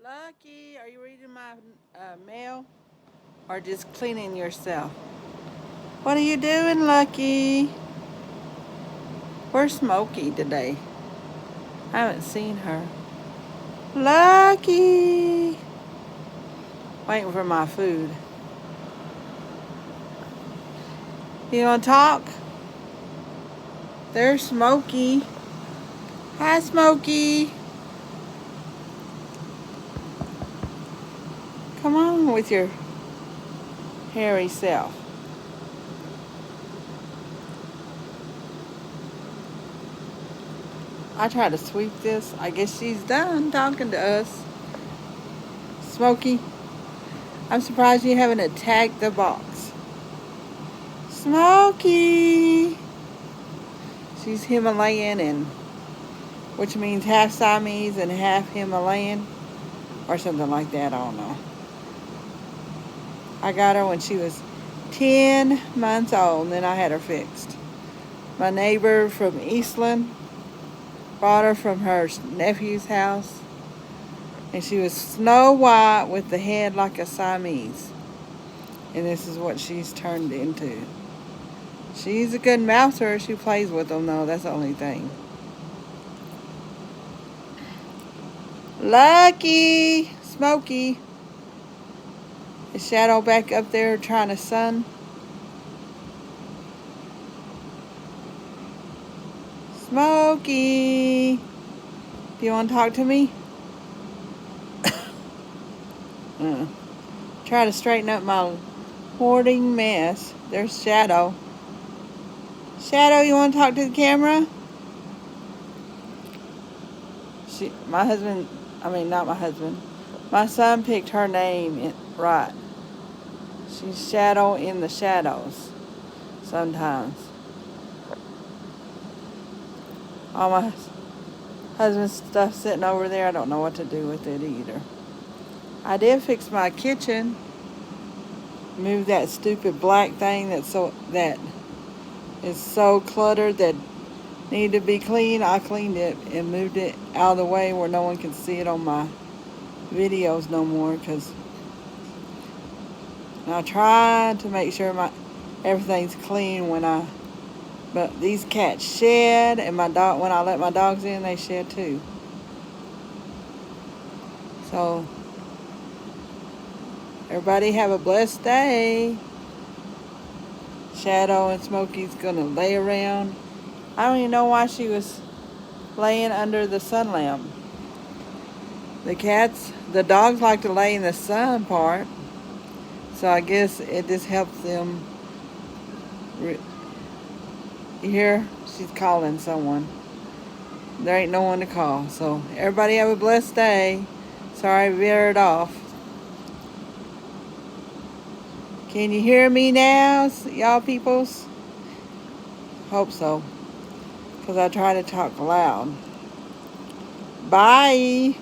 Lucky, are you reading my mail or just cleaning yourself? What are you doing, Lucky? Where's Smokey today? I haven't seen her. Lucky! Waiting for my food. You want to talk? There's Smokey. Hi, Smokey. Come on with your hairy self. I try to sweep this. I guess she's done talking to us. Smokey, I'm surprised you haven't attacked the box. Smokey! She's Himalayan, and which means half Siamese and half Himalayan or something like that. I don't know. I got her when she was 10 months old, and then I had her fixed. My neighbor from Eastland bought her from her nephew's house, and she was snow white with the head like a Siamese. And this is what she's turned into. She's a good mouser. She plays with them, though. That's the only thing. Lucky! Smokey! Is Shadow back up there trying to sun? Smokey! Do you want to talk to me? Try to straighten up my hoarding mess. There's Shadow. Shadow, you want to talk to the camera? Not my husband. My son picked her name right. She's Shadow in the shadows sometimes. All my husband's stuff sitting over there. I don't know what to do with it either. I did fix my kitchen. Move that stupid black thing that is so cluttered that needed to be cleaned. I cleaned it and moved it out of the way where no one can see it on my videos no more, because I try to make sure everything's clean but these cats shed, and when I let my dogs in, they shed too. So everybody have a blessed day. Shadow and Smokey's gonna lay around. I don't even know why she was laying under the sun lamp. The dogs like to lay in the sun part. So I guess it just helps them. You hear? She's calling someone. There ain't no one to call. So everybody have a blessed day. Sorry I veered off. Can you hear me now, y'all peoples? Hope so. Because I try to talk loud. Bye.